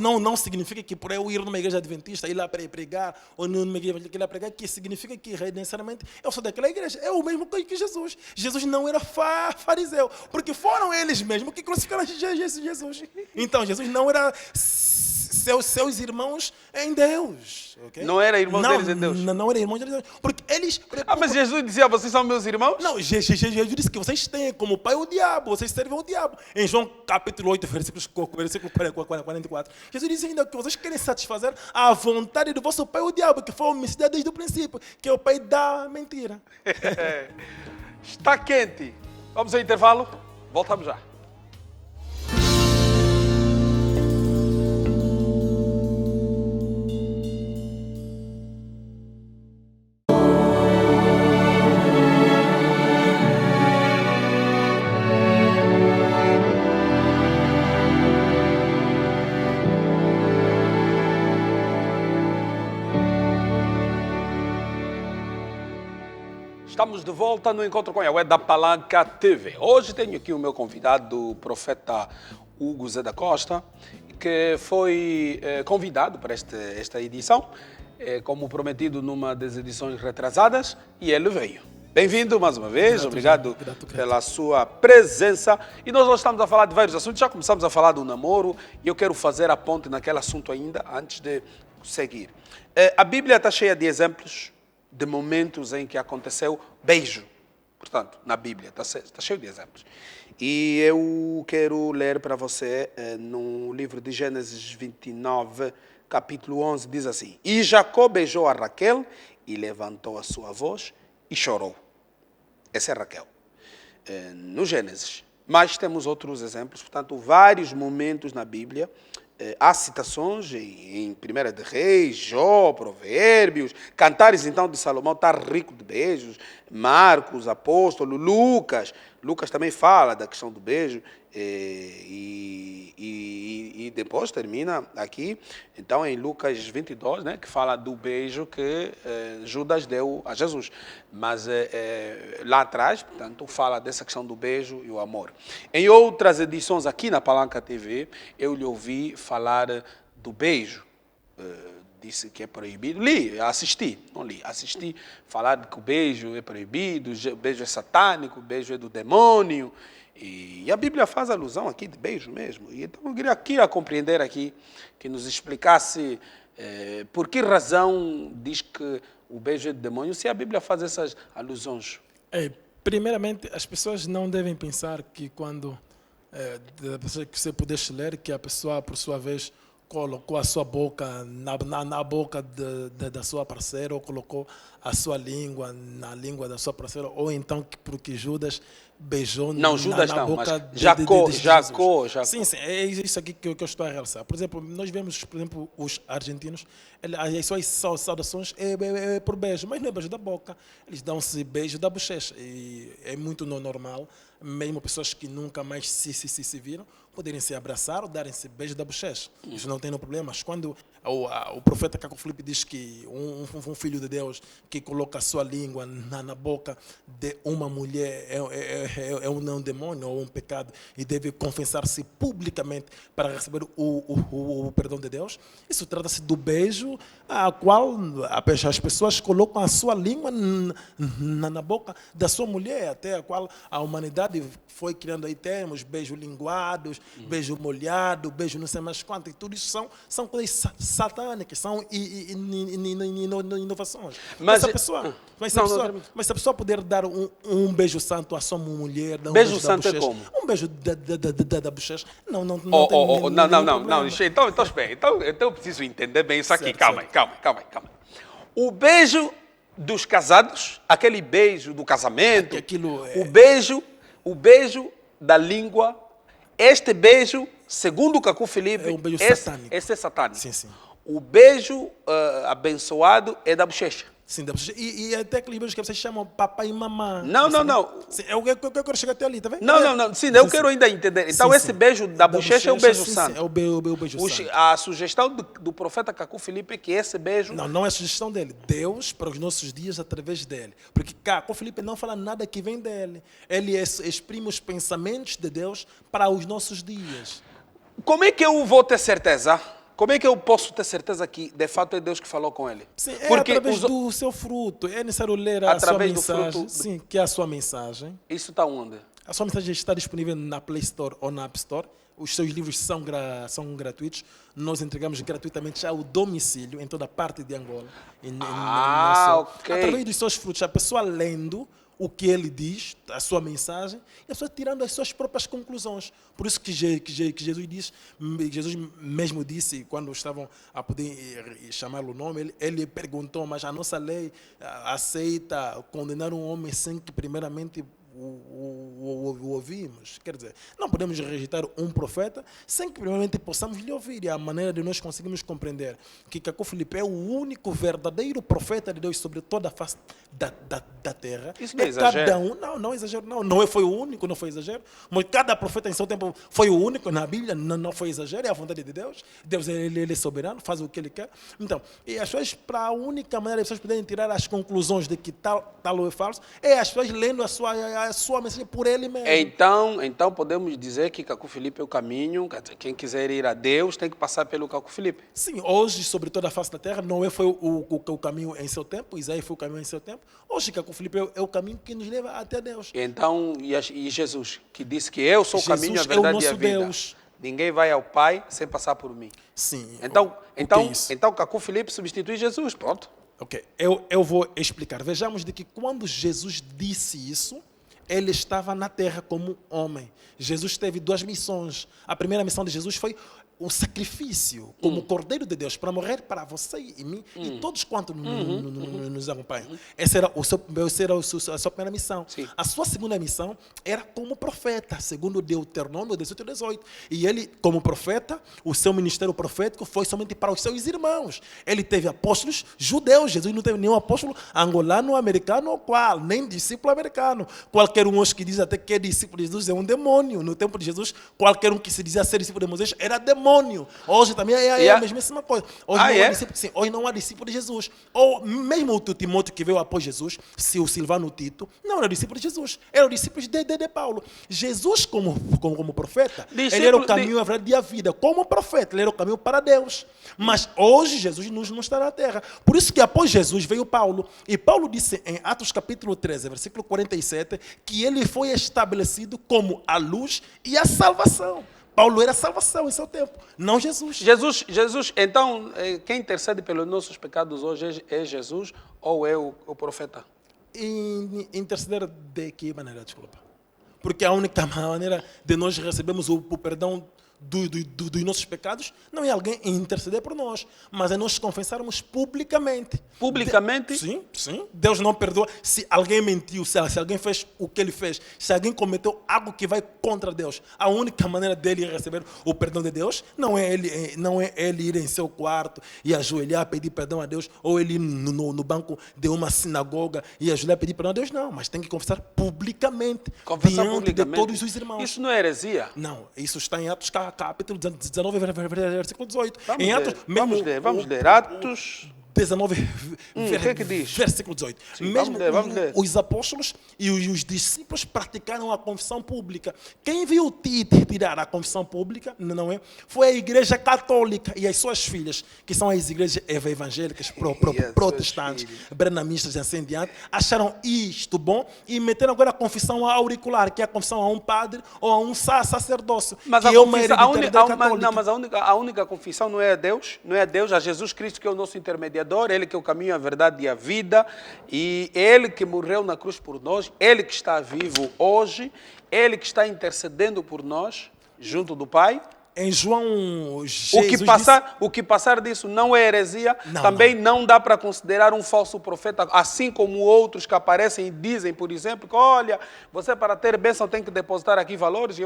não significa que por eu ir numa igreja adventista, ir lá para pregar, ou numa igreja evangélica ir lá pregar, que significa que necessariamente eu sou daquela igreja. É o mesmo que Jesus. Jesus não era fariseu, porque foram eles mesmos que crucificaram Jesus. Então, Jesus não era seus irmãos em Deus. Okay? Não era irmão deles em Deus? Não era irmão deles em Deus. Porque eles... mas Jesus dizia, vocês são meus irmãos? Não, Jesus disse que vocês têm como pai o diabo, vocês servem o diabo. Em João capítulo 8, versículo 44, Jesus diz ainda que vocês querem satisfazer a vontade do vosso pai o diabo, que foi homicida desde o princípio, que é o pai da mentira. Está quente. Vamos ao intervalo? Voltamos já. Estamos de volta no Encontro com Yahweh da Palanca TV. Hoje tenho aqui o meu convidado, o profeta Hugo Zé da Costa, que foi convidado para esta edição, como prometido numa das edições retrasadas, e ele veio. Bem-vindo mais uma vez, obrigado pela sua presença. E nós hoje estamos a falar de vários assuntos, já começamos a falar do namoro, e eu quero fazer a ponte naquele assunto ainda, antes de seguir. A Bíblia está cheia de exemplos de momentos em que aconteceu beijo. Portanto, na Bíblia, está cheio de exemplos. E eu quero ler para você no livro de Gênesis 29, capítulo 11, diz assim: E Jacó beijou a Raquel e levantou a sua voz e chorou. Essa é Raquel. No Gênesis. Mas temos outros exemplos, portanto, vários momentos na Bíblia. Há citações em 1 de Reis, Jó, Provérbios, Cantares, então, de Salomão, está rico de beijos, Marcos, Apóstolo, Lucas também fala da questão do beijo, e depois termina aqui, então, em Lucas 22, né, que fala do beijo que Judas deu a Jesus. Mas lá atrás, portanto, fala dessa questão do beijo e o amor. Em outras edições aqui na Palanca TV, eu lhe ouvi falar do beijo. Disse que é proibido. Assisti falar que o beijo é proibido, o beijo é satânico, o beijo é do demônio. E a Bíblia faz alusão aqui de beijo mesmo. E então eu queria compreender aqui, que nos explicasse por que razão diz que o beijo é do demônio, se a Bíblia faz essas alusões. Primeiramente, as pessoas não devem pensar que quando que você pudesse ler que a pessoa, por sua vez, colocou a sua boca na boca da sua parceira, ou colocou a sua língua na língua da sua parceira, ou então porque Judas beijou Não, Judas na não, boca mas Jacó. Sim, é isso aqui que eu estou a realçar. Por exemplo, nós vemos, por exemplo, os argentinos, as suas saudações é por beijo, mas não é beijo da boca, eles dão-se beijo da bochecha. E é muito normal, mesmo pessoas que nunca mais se viram, poderem se abraçar ou darem-se beijo da bochecha. Isso não tem nenhum problema. Mas quando o profeta Caco Filipe diz que um filho de Deus que coloca a sua língua na boca de uma mulher é um demônio ou um pecado e deve confessar-se publicamente para receber o perdão de Deus, isso trata-se do beijo a qual as pessoas colocam a sua língua na boca da sua mulher, até a qual a humanidade foi criando aí termos, beijo linguados, beijo molhado, beijo não sei mais quanto, e tudo isso são coisas satânicas, são inovações. Mas se a pessoa puder dar um beijo santo à sua mulher, dar um Beijo beijo santo da é bochecha, como? um beijo da bochecha, não tem Não, problema. então espera. Então eu preciso entender bem isso aqui. Certo, Calma aí. O beijo dos casados, aquele beijo do casamento, Aquilo é- o beijo da língua, este beijo, segundo o Caco Filipe, É um beijo satânico. esse é satânico. Sim. O beijo abençoado é da bochecha. Sim, da bochecha. E até aqueles beijos que vocês chamam papai e mamãe. Não. Sim, eu quero chegar até ali, tá vendo? Não. Sim, eu quero ainda entender. Então, Sim, esse sim. beijo da bochecha é o beijo sim, santo. Sim, é o beijo santo. A sugestão do profeta Caco Filipe é que esse beijo... Não é a sugestão dele. Deus, para os nossos dias, através dele. Porque Caco Filipe não fala nada que vem dele. Ele exprime os pensamentos de Deus para os nossos dias. Como é que eu vou ter certeza? Como é que eu posso ter certeza que, de fato, é Deus que falou com ele? Sim, através do seu fruto. É necessário ler a sua Através do mensagem. fruto. Sim, que é a sua mensagem. Isso está onde? A sua mensagem está disponível na Play Store ou na App Store. Os seus livros são gratuitos. Nós entregamos gratuitamente ao domicílio em toda a parte de Angola. Ok. Através dos seus frutos, a pessoa lendo o que ele diz, a sua mensagem, e a pessoa tirando as suas próprias conclusões. Por isso que Jesus mesmo disse, quando estavam a poder chamá-lo o nome, ele perguntou, mas a nossa lei aceita condenar um homem sem que primeiramente o ouvimos. Quer dizer, não podemos rejeitar um profeta sem que primeiramente possamos lhe ouvir. E a maneira de nós conseguirmos compreender que Caco Filipe é o único verdadeiro profeta de Deus sobre toda a face da terra. Isso não é exagero. Cada um, não é exagero, não foi o único, não foi exagero. Mas cada profeta em seu tempo foi o único na Bíblia, não foi exagero, é a vontade de Deus. Deus ele é soberano, faz o que ele quer. Então, e as pessoas, para a única maneira de pessoas poderem tirar as conclusões de que tal ou é falso, é as pessoas lendo a sua mensagem por ele mesmo. Então podemos dizer que Caco Filipe é o caminho. Quer dizer, quem quiser ir a Deus tem que passar pelo Caco Filipe. Sim, hoje, sobre toda a face da terra, Noé foi o caminho em seu tempo, Isaías foi o caminho em seu tempo. Hoje, Caco Filipe é o caminho que nos leva até Deus. Então, e Jesus, que disse que eu sou o Jesus caminho, a é o verdade e a nosso vida. Deus. Ninguém vai ao Pai sem passar por mim. Sim. Então, o que é isso? Caco Filipe substitui Jesus, pronto. Ok, eu vou explicar. Vejamos de que quando Jesus disse isso, ele estava na terra como homem. Jesus teve duas missões. A primeira missão de Jesus foi o sacrifício como Cordeiro de Deus para morrer para você e mim e todos quantos nos acompanham. Essa era a sua primeira missão. Sim. A sua segunda missão era como profeta, segundo Deuteronômio 18:18. E ele, como profeta, o seu ministério profético foi somente para os seus irmãos. Ele teve apóstolos judeus. Jesus não teve nenhum apóstolo angolano, americano ou qual, nem discípulo americano. Qualquer um hoje que diz até que é discípulo de Jesus é um demônio. No tempo de Jesus, qualquer um que se dizia ser discípulo de Moisés era demônio. Hoje também é a mesma coisa. Hoje não há discípulo de Jesus. Ou mesmo o Timóteo que veio após Jesus, se o Silvano Tito, não era discípulo de Jesus, era o discípulo de Paulo. Jesus, como profeta, ele era o caminho, a verdade e a vida. Como profeta, ele era o caminho para Deus. Mas hoje Jesus não está na terra. Por isso que após Jesus veio Paulo. E Paulo disse em Atos capítulo 13, versículo 47, que ele foi estabelecido como a luz e a salvação. Paulo era a salvação em seu tempo, não Jesus. Jesus, então, quem intercede pelos nossos pecados hoje é Jesus ou é o profeta? Interceder de que maneira, desculpa? Porque a única maneira de nós recebermos o perdão dos nossos pecados não é alguém interceder por nós, mas é nós confessarmos publicamente. Publicamente? Sim, sim. Deus não perdoa. Se alguém mentiu, se alguém fez o que ele fez, se alguém cometeu algo que vai contra Deus, a única maneira dele receber o perdão de Deus não é ele ir em seu quarto e ajoelhar, pedir perdão a Deus, ou ele ir no banco de uma sinagoga e ajoelhar, pedir perdão a Deus, não. Mas tem que confessar publicamente, Confessar diante publicamente. de todos os irmãos. Isso não é heresia? Não, isso está em Atos capítulo 19, versículo 18. Vamos Em ler, Atos, mesmo vamos ler. Atos 19, o que é que diz? versículo 18. Sim, Mesmo vamos ler. os apóstolos e os discípulos praticaram a confissão pública. Quem viu tirar a confissão pública, não é? Foi a igreja católica e as suas filhas, que são as igrejas evangélicas, protestantes, brenamistas e assim em diante, acharam isto bom e meteram agora a confissão auricular, que é a confissão a um padre ou a um sacerdócio, Mas que a é uma confissão, hereditariedade católica. não, mas a única confissão não é a Deus, não é a Deus, a Jesus Cristo que é o nosso intermediador, Ele que é o caminho, a verdade e a vida, e Ele que morreu na cruz por nós, Ele que está vivo hoje, Ele que está intercedendo por nós, junto do Pai. Em João, Jesus O que passar disso não é heresia, Não, também não dá para considerar um falso profeta, assim como outros que aparecem e dizem, por exemplo, que olha, você para ter bênção tem que depositar aqui valores.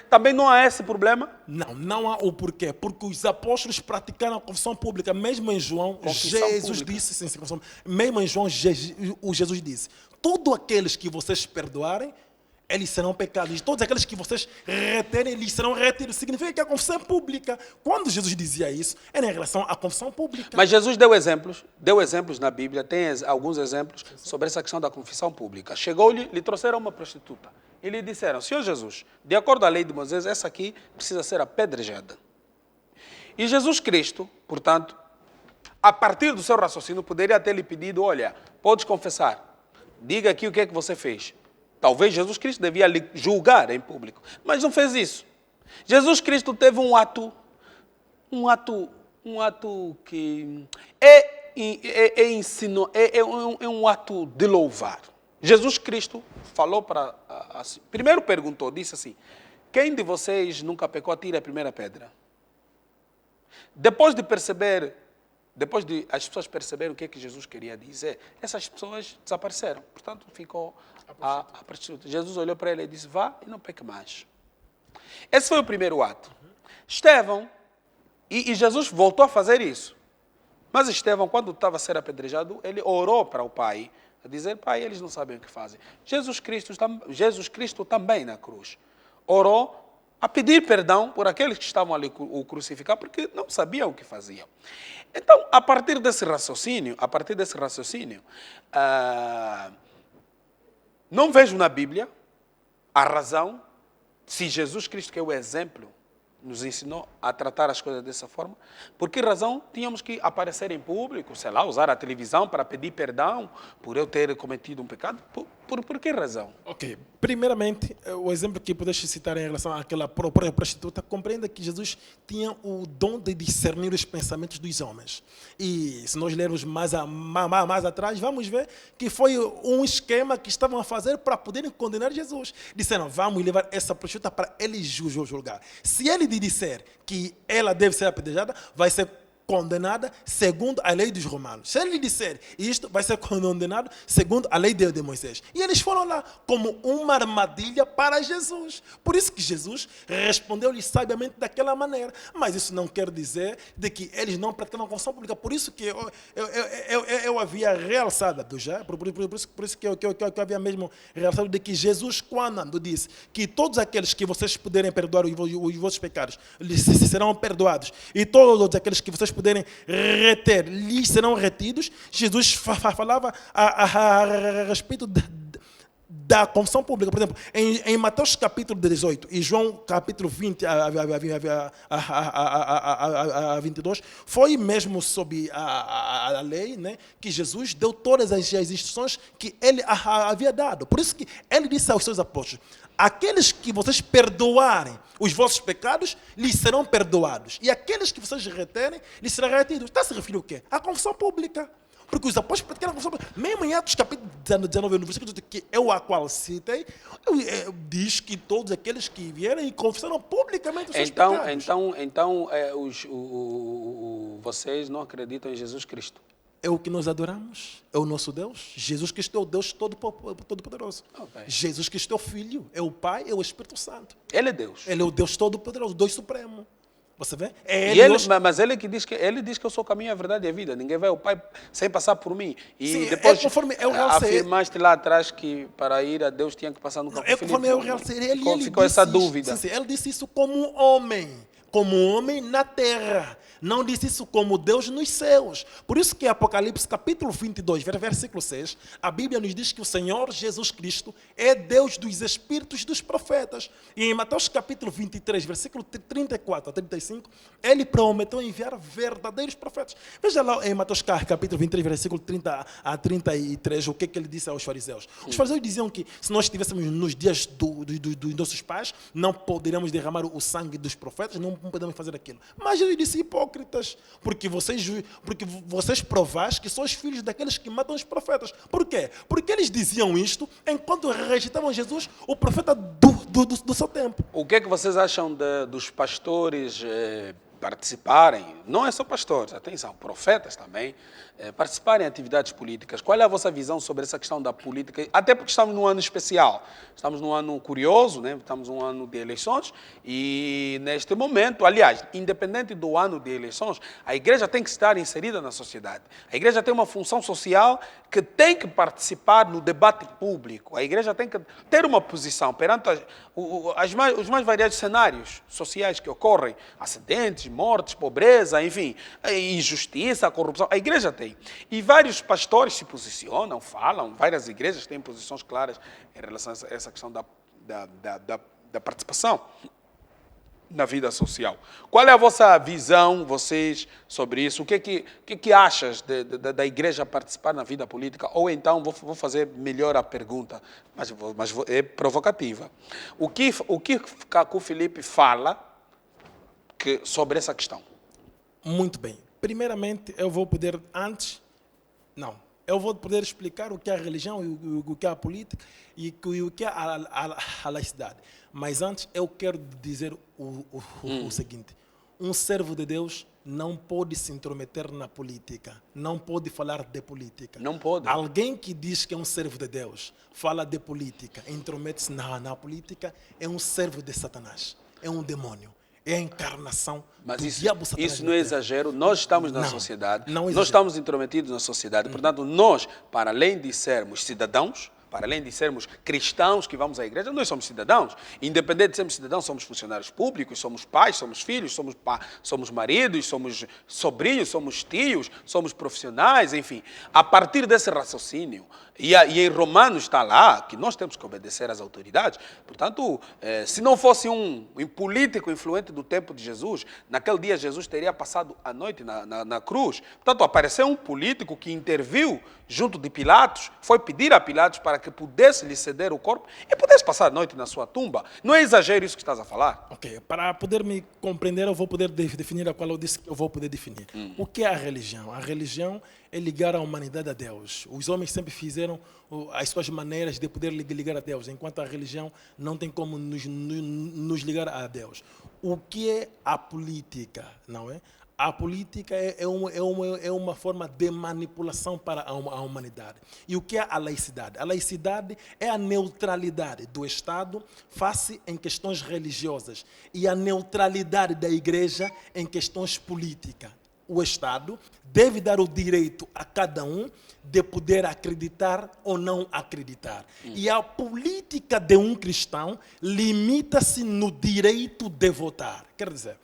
Também não há esse problema. Não há o porquê. Porque os apóstolos praticaram a confissão pública. Mesmo em João, Confissão Jesus pública. disse, sim, confissão. Mesmo em João, Jesus disse, todos aqueles que vocês perdoarem, eles serão pecados. E todos aqueles que vocês reterem, eles serão retidos. Significa que a confissão é pública. Quando Jesus dizia isso, era em relação à confissão pública. Mas Jesus deu exemplos na Bíblia, tem alguns exemplos sobre essa questão da confissão pública. Chegou-lhe, lhe trouxeram uma prostituta e lhe disseram, Senhor Jesus, de acordo à lei de Moisés, essa aqui precisa ser apedrejada. E Jesus Cristo, portanto, a partir do seu raciocínio, poderia ter lhe pedido, olha, podes confessar, diga aqui o que é que você fez. Talvez Jesus Cristo devia lhe julgar em público, mas não fez isso. Jesus Cristo teve um ato que é um ato de louvar. Jesus Cristo falou primeiro perguntou, disse assim, quem de vocês nunca pecou, atire a primeira pedra. Depois de as pessoas perceberem o que é que Jesus queria dizer, essas pessoas desapareceram. Portanto, ficou a prostituta. Jesus olhou para ele e disse, vá e não peque mais. Esse foi o primeiro ato. Estevão, e Jesus voltou a fazer isso. Mas Estevão, quando estava a ser apedrejado, ele orou para o Pai, a dizer, Pai, eles não sabem o que fazem. Jesus Cristo também na cruz orou a pedir perdão por aqueles que estavam ali o crucificar, porque não sabiam o que faziam. Então, a partir desse raciocínio, não vejo na Bíblia a razão, se Jesus Cristo, que é o exemplo, nos ensinou a tratar as coisas dessa forma, por que razão tínhamos que aparecer em público, sei lá, usar a televisão para pedir perdão por eu ter cometido um pecado? Por que razão? Ok. Primeiramente, o exemplo que pudeste citar em relação àquela própria prostituta, compreenda que Jesus tinha o dom de discernir os pensamentos dos homens. E se nós lermos mais atrás, vamos ver que foi um esquema que estavam a fazer para poderem condenar Jesus. Disseram, vamos levar essa prostituta para ele julgar. Se ele disser que ela deve ser apedrejada, vai ser condenada segundo a lei dos romanos. Se ele disser isto, vai ser condenado segundo a lei de Moisés. E eles foram lá como uma armadilha para Jesus. Por isso que Jesus respondeu-lhes sabiamente daquela maneira. Mas isso não quer dizer de que eles não praticavam a confissão pública. Por isso que eu havia realçado, por isso que eu havia mesmo realçado de que Jesus, quando disse que todos aqueles que vocês puderem perdoar os vossos pecados, lhes serão perdoados. E todos aqueles que vocês puderem reter, lhes serão retidos. Jesus falava a respeito da confissão pública. Por exemplo, em Mateus capítulo 18 e João capítulo 20 a 22, foi mesmo sob a lei, né, que Jesus deu todas as instruções que ele havia dado. Por isso que ele disse aos seus apóstolos, aqueles que vocês perdoarem os vossos pecados, lhes serão perdoados. E aqueles que vocês reterem, lhes serão retidos. Está se referindo o quê? A confissão pública. Porque os apóstolos praticaram a confissão pública. Mesmo em Atos capítulo 19, no versículo que eu a qual citei, diz que todos aqueles que vierem e confessaram publicamente os seus pecados. Então vocês não acreditam em Jesus Cristo? É o que nós adoramos, é o nosso Deus. Jesus Cristo é o Deus Todo-Poderoso. Okay. Jesus Cristo é o Filho, é o Pai, é o Espírito Santo. Ele é Deus. Ele é o Deus Todo-Poderoso, o Deus Supremo. Você vê? Mas ele diz que eu sou o caminho, a verdade e a vida. Ninguém vai ao Pai sem passar por mim. E sim, depois conforme eu realcei, afirmaste lá atrás que para ir a Deus tinha que passar no campo. Conforme eu realcei, ele ficou essa disse dúvida. Isso, sim, ele disse isso como homem na terra. Não disse isso como Deus nos céus. Por isso que Apocalipse capítulo 22, versículo 6, a Bíblia nos diz que o Senhor Jesus Cristo é Deus dos espíritos dos profetas. E em Mateus capítulo 23, versículo 34 a 35, ele prometeu enviar verdadeiros profetas. Veja lá em Mateus capítulo 23, versículo 30 a 33, o que ele disse aos fariseus. Os fariseus diziam que se nós estivéssemos nos dias dos nossos pais, não poderíamos derramar o sangue dos profetas, não podemos fazer aquilo. Mas ele disse, hipócritas, porque vocês provais que sois filhos daqueles que matam os profetas. Por quê? Porque eles diziam isto enquanto rejeitavam Jesus, o profeta do seu tempo. O que é que vocês acham dos pastores participarem? Não é só pastores, atenção, profetas também, participarem em atividades políticas. Qual é a vossa visão sobre essa questão da política? Até porque estamos num ano especial, estamos num ano curioso, né? Estamos num ano de eleições e neste momento, aliás, independente do ano de eleições, a igreja tem que estar inserida na sociedade. A igreja tem uma função social que tem que participar no debate público. A igreja tem que ter uma posição perante os mais variados cenários sociais que ocorrem, acidentes, mortes, pobreza, enfim, injustiça, corrupção. A igreja tem. E vários pastores se posicionam, falam, várias igrejas têm posições claras em relação a essa questão da participação na vida social. Qual é a vossa visão, vocês, sobre isso? O que achas da igreja participar na vida política? Ou então, vou fazer melhor a pergunta, mas é provocativa. O que o Felipe fala sobre essa questão? Muito bem. Primeiramente, eu vou poder explicar o que é a religião, o que é a política e o que é a laicidade. Mas antes, eu quero dizer o seguinte. Um servo de Deus não pode se intrometer na política, não pode falar de política. Não pode. Alguém que diz que é um servo de Deus, fala de política, intromete-se na política, é um servo de Satanás, é um demônio. É a encarnação do diabo Satanás. Isso não é exagero. Nós estamos na sociedade, nós estamos intrometidos na sociedade. Portanto, nós, para além de sermos cidadãos, para além de sermos cristãos que vamos à igreja, nós somos cidadãos. Independente de sermos cidadãos, somos funcionários públicos, somos pais, somos filhos, somos maridos, somos sobrinhos, somos tios, somos profissionais, enfim. A partir desse raciocínio, e em Romanos está lá que nós temos que obedecer às autoridades. Portanto, se não fosse um político influente do tempo de Jesus, naquele dia Jesus teria passado a noite na cruz. Portanto, apareceu um político que interviu junto de Pilatos, foi pedir a Pilatos para que pudesse lhe ceder o corpo e pudesse passar a noite na sua tumba. Não é exagero isso que estás a falar? Ok, para poder me compreender, eu vou poder definir a qual eu disse que eu vou poder definir. O que é a religião? A religião é ligar a humanidade a Deus. Os homens sempre fizeram as suas maneiras de poder ligar a Deus, enquanto a religião não tem como nos ligar a Deus. O que é a política, não é? A política é uma forma de manipulação para a humanidade. E o que é a laicidade? A laicidade é a neutralidade do Estado face em questões religiosas e a neutralidade da igreja em questões políticas. O Estado deve dar o direito a cada um de poder acreditar ou não acreditar. E a política de um cristão limita-se no direito de votar. Quer dizer,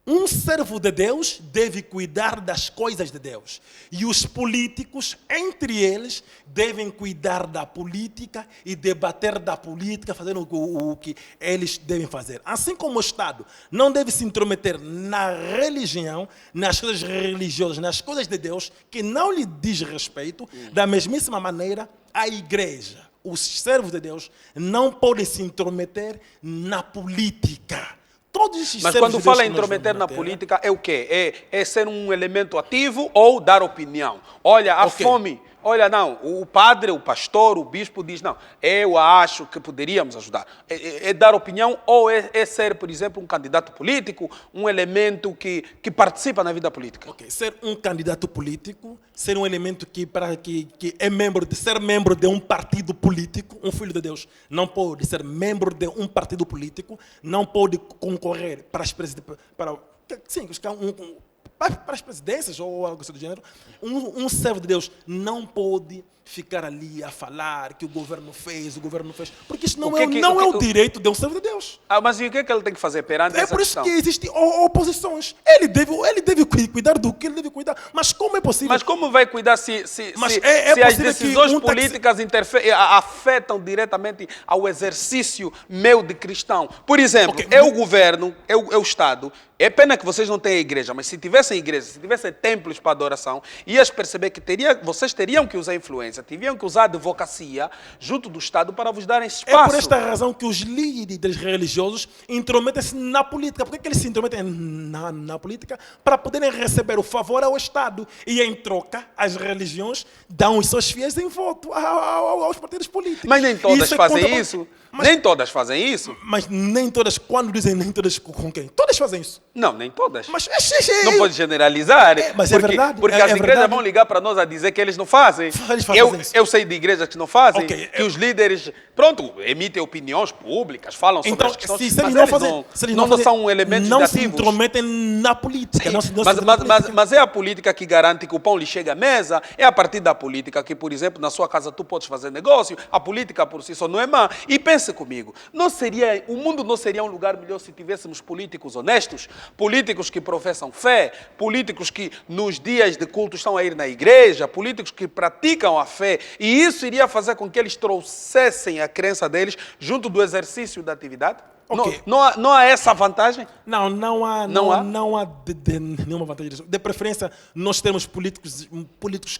um servo de Deus deve cuidar das coisas de Deus. E os políticos, entre eles, devem cuidar da política e debater da política, fazendo o que eles devem fazer. Assim como o Estado não deve se intrometer na religião, nas coisas religiosas, nas coisas de Deus, que não lhe diz respeito, da mesmíssima maneira, a igreja, os servos de Deus, não podem se intrometer na política. todos esses Mas servos quando de Deus fala que em nós vemos intrometer na Terra, política, é o quê? É ser um elemento ativo ou dar opinião? Olha, a Ok. fome. Olha, não, o padre, o pastor, o bispo diz, não, eu acho que poderíamos ajudar. É dar opinião ou é ser, por exemplo, um candidato político, um elemento que participa na vida política? Ok, ser um candidato político, ser um elemento que é ser membro de um partido político, um filho de Deus não pode ser membro de um partido político, não pode concorrer para as para as presidências ou algo assim do gênero. Um servo de Deus não pode ficar ali a falar que o governo fez, porque isso não é o direito de um servo de Deus. Mas e o que é que ele tem que fazer perante É essa por isso questão? que existem oposições. Ele deve cuidar do que ele deve cuidar. Mas como é possível? Mas como vai cuidar se Mas se é as possível que decisões um políticas afetam diretamente ao exercício meu de cristão? Por exemplo, Ok. é o governo, é o Estado. É pena que vocês não tenham igreja, mas se tivessem igreja, se tivessem templos para adoração, ias perceber que vocês teriam que usar influência, teriam que usar advocacia junto do Estado para vos darem espaço. É por esta razão que os líderes religiosos intrometem-se na política. Por que eles se intrometem na política? Para poderem receber o favor ao Estado. E, em troca, as religiões dão os seus fiéis em voto aos partidos políticos. Mas nem todas Isso é fazem isso. Nem todas fazem isso. Mas nem todas, quando dizem nem todas, com quem? Todas fazem isso. Não, nem todas. Mas Não pode generalizar. Mas é verdade. Porque É as igrejas verdade. vão ligar para nós a dizer que eles não fazem. Eles fazem isso. Eu sei de igrejas que não fazem, Ok, que os líderes, pronto, emitem opiniões públicas, falam sobre Então, as questões, se mas eles não eles fazem, se eles não fazem, são elementos não se ativos. intrometem na política. Não se intrometem na política. Mas é a política que garante que o pão lhe chegue à mesa, é a partir da política que, por exemplo, na sua casa tu podes fazer negócio, a política por si só não é má. E pense comigo, o mundo não seria um lugar melhor se tivéssemos políticos honestos, políticos que professam fé, políticos que nos dias de culto estão a ir na igreja, políticos que praticam a fé, e isso iria fazer com que eles trouxessem a crença deles junto do exercício da atividade? Ok. Não há essa vantagem? Não há nenhuma vantagem disso. De preferência, nós temos políticos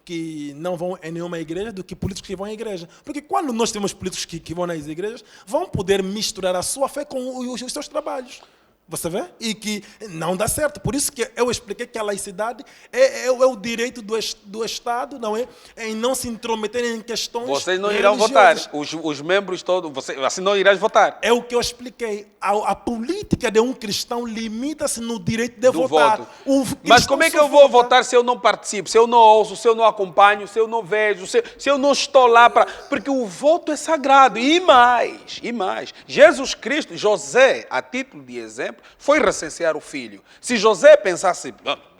que não vão em nenhuma igreja do que políticos que vão à igreja. Porque quando nós temos políticos que vão nas igrejas, vão poder misturar a sua fé com os seus trabalhos. Você vê? E que não dá certo. Por isso que eu expliquei que a laicidade é o direito do Estado, não é? Em não se intrometer em questões Vocês não irão votar. religiosas. Os membros todos, assim não irás votar. É o que eu expliquei. A política de um cristão limita-se no direito de Do votar. voto. O Mas cristão como é que só eu vou vota- votar se eu não participo, se eu não ouço, se eu não acompanho, se eu não vejo, se eu não estou lá para... Porque o voto é sagrado. E mais. Jesus Cristo, José, a título de exemplo, foi recensear o filho. Se José pensasse...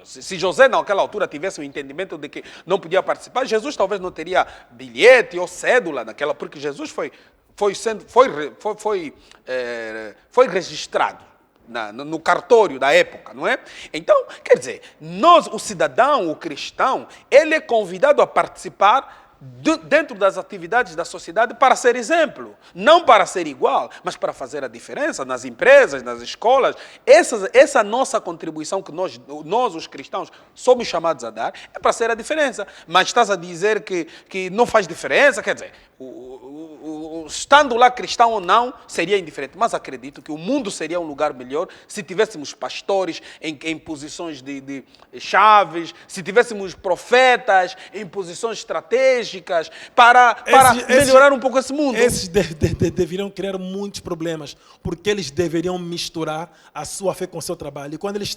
Se José, naquela altura, tivesse o entendimento de que não podia participar, Jesus talvez não teria bilhete ou cédula naquela... Porque Jesus foi registrado no cartório da época, não é? Então, quer dizer, o cidadão, o cristão, ele é convidado a participar dentro das atividades da sociedade para ser exemplo, não para ser igual, mas para fazer a diferença nas empresas, nas escolas. Essa nossa contribuição que nós, os cristãos, somos chamados a dar, é para ser a diferença. Mas estás a dizer que não faz diferença, quer dizer, estando lá cristão ou não, seria indiferente. Mas acredito que o mundo seria um lugar melhor se tivéssemos pastores em posições de chaves, se tivéssemos profetas em posições estratégicas, para melhorar um pouco esse mundo. Esses deveriam criar muitos problemas, porque eles deveriam misturar a sua fé com o seu trabalho. E quando eles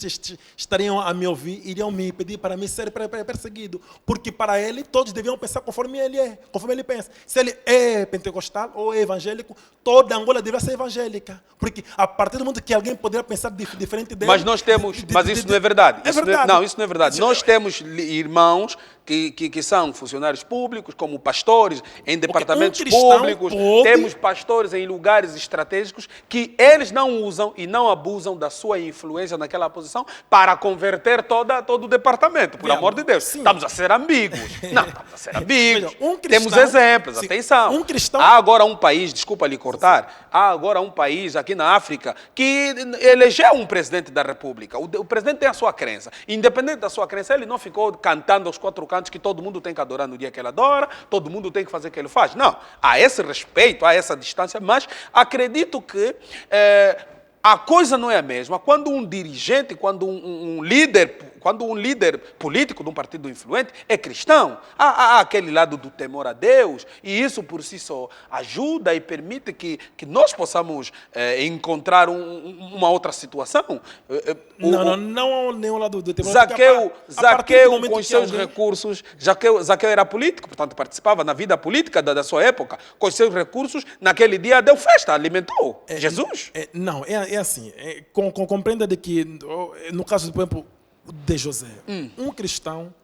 estariam a me ouvir, iriam me pedir para me ser perseguido. Porque para ele, todos deveriam pensar conforme ele é, conforme ele pensa. Se ele é pentecostal ou é evangélico, toda Angola deveria ser evangélica. Porque a partir do momento que alguém poderia pensar diferente dele... Mas nós temos... Mas isso não é verdade. É verdade. Não, isso não é verdade. Nós temos irmãos que são funcionários públicos, como pastores em departamentos públicos, temos pastores em lugares estratégicos que eles não usam e não abusam da sua influência naquela posição para converter todo o departamento, por amor de Deus. Sim. Estamos a ser ambíguos. Não, estamos a ser ambíguos. Temos exemplos, atenção. Há agora um país, desculpa lhe cortar, há agora um país aqui na África que elegeu um presidente da República. O presidente tem a sua crença. Independente da sua crença, ele não ficou cantando aos quatro cantos que todo mundo tem que adorar no dia que ele adora, todo mundo tem que fazer o que ele faz. Não, há esse respeito, há essa distância, mas acredito que a coisa não é a mesma quando um dirigente, quando um líder político de um partido influente é cristão. Há aquele lado do temor a Deus, e isso por si só ajuda e permite que nós possamos encontrar uma outra situação. Não há nenhum lado do temor. Zaqueu, com os seus alguém... recursos, Zaqueu era político, portanto participava na vida política da sua época, com os seus recursos, naquele dia deu festa, alimentou Jesus. Não, é assim, compreenda de que, no caso, por exemplo, de José, um cristão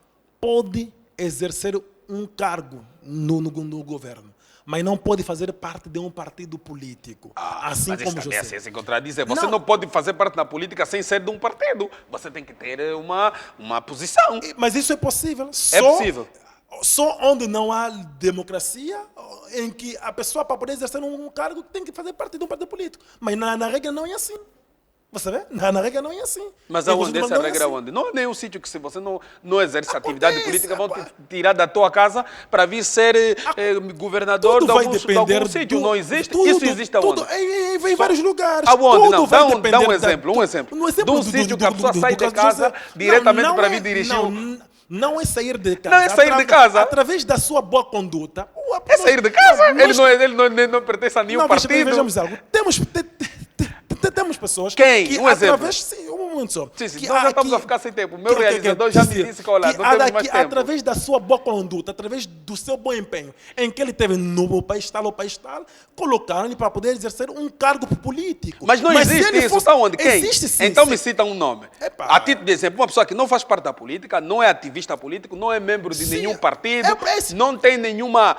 pode exercer um cargo no governo, mas não pode fazer parte de um partido político, assim mas como isso José. é assim, se contradizer. Você não pode fazer parte da política sem ser de um partido. Você tem que ter uma posição. Mas isso é possível. É possível. Só onde não há democracia, em que a pessoa, para poder exercer um cargo, tem que fazer parte de um partido político. Mas na regra não é assim. Você vê? Na regra não é assim. Mas aonde essa regra é assim. onde? Não é nenhum sítio que se você não exerce atividade política, vão te agora. tirar da tua casa para vir ser governador de algum sítio. Não existe? Isso existe aonde? Em vários lugares. Aonde? Tudo Não, vai dá um depender exemplo. no De um sítio que a pessoa sai de caso casa José. diretamente para vir dirigir. Não é sair de casa. Não é sair de casa. Através da sua boa conduta. É sair de casa. Ele não pertence a nenhum partido. Vejamos algo. Temos pessoas Quem? que Um exemplo. através... Sim, um momento só. Sim, nós já estamos a ficar sem tempo. O meu realizador já me disse que, olha, não temos mais tempo. Através da sua boa conduta, através do seu bom empenho, em que ele teve no país tal, colocaram-lhe para poder exercer um cargo político. Mas não existe isso. Está onde? Quem? Existe sim. Então me cita um nome. Epá. A título de exemplo, uma pessoa que não faz parte da política, não é ativista político, não é membro de nenhum partido, não tem nenhuma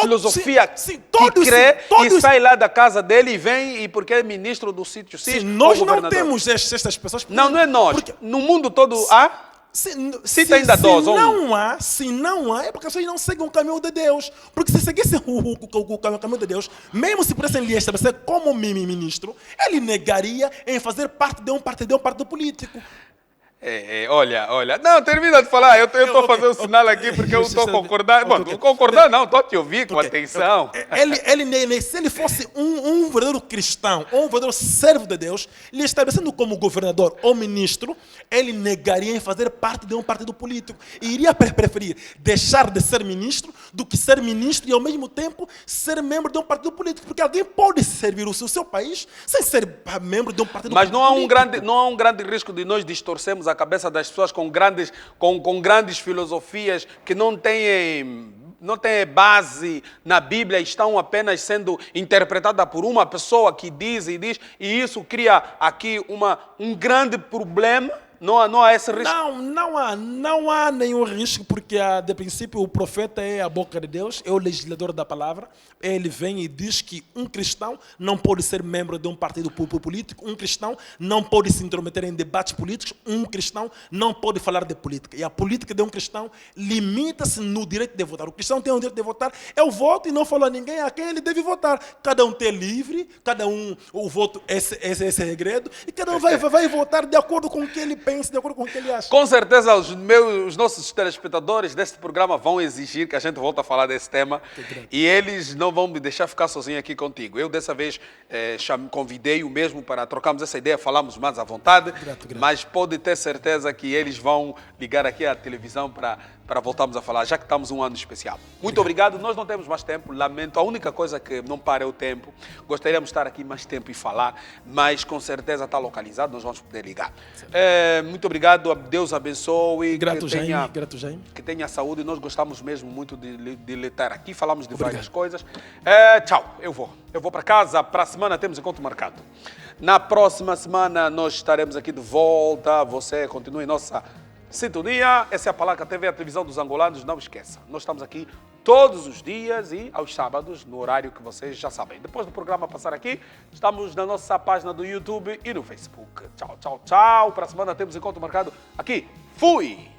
filosofia que crê e sai lá da casa dele e vem e porque é ministro do sítio X. Nós não temos estas pessoas. Não é nós. No mundo todo há. Se não há, é porque as pessoas não seguem o caminho de Deus. Porque se seguissem o caminho de Deus, mesmo se pudessem lhe estabelecer como ministro, ele negaria em fazer parte de um partido político. Olha. Não, termina de falar. Eu estou fazendo um sinal aqui porque eu estou concordando. Bom, concordando não, estou a te ouvir com atenção. Se ele fosse um verdadeiro cristão, ou um verdadeiro servo de Deus, lhe estabelecendo como governador ou ministro, ele negaria em fazer parte de um partido político. E iria preferir deixar de ser ministro do que ser ministro e, ao mesmo tempo, ser membro de um partido político. Porque alguém pode servir o seu país sem ser membro de um partido político. Mas não há um grande risco de nós distorcermos a cabeça das pessoas com grandes filosofias que não têm base na Bíblia, estão apenas sendo interpretadas por uma pessoa que diz, e isso cria aqui um grande problema. Não há esse risco? Não há nenhum risco, porque, de princípio, o profeta é a boca de Deus, é o legislador da palavra. Ele vem e diz que um cristão não pode ser membro de um partido político, um cristão não pode se intrometer em debates políticos, um cristão não pode falar de política. E a política de um cristão limita-se no direito de votar. O cristão tem o direito de votar, é o voto, e não falou a ninguém a quem ele deve votar. Cada um tem livre, o voto é segredo, e cada um vai votar de acordo com o que ele pensa, de acordo com o que ele acha. Com certeza os nossos telespectadores deste programa vão exigir que a gente volte a falar desse tema e eles não vão me deixar ficar sozinho aqui contigo. Eu dessa vez convidei-o mesmo para trocarmos essa ideia, falarmos mais à vontade, grato. Mas pode ter certeza que eles vão ligar aqui à televisão para voltarmos a falar, já que estamos um ano especial. Muito obrigado. Nós não temos mais tempo, lamento. A única coisa que não para é o tempo. Gostaríamos de estar aqui mais tempo e falar, mas com certeza está localizado, nós vamos poder ligar. Muito obrigado, Deus abençoe. Grato, Jaime. Que tenha saúde. Nós gostamos mesmo muito de lhe ter aqui, falamos de várias coisas. Tchau, eu vou para casa. Para a semana temos encontro marcado. Na próxima semana nós estaremos aqui de volta. Você continue em nossa sintonia. Essa é a Palanca TV, a televisão dos angolanos. Não esqueça, nós estamos aqui todos os dias e aos sábados, no horário que vocês já sabem. Depois do programa passar aqui, estamos na nossa página do YouTube e no Facebook. Tchau. Para a semana temos encontro marcado aqui. Fui!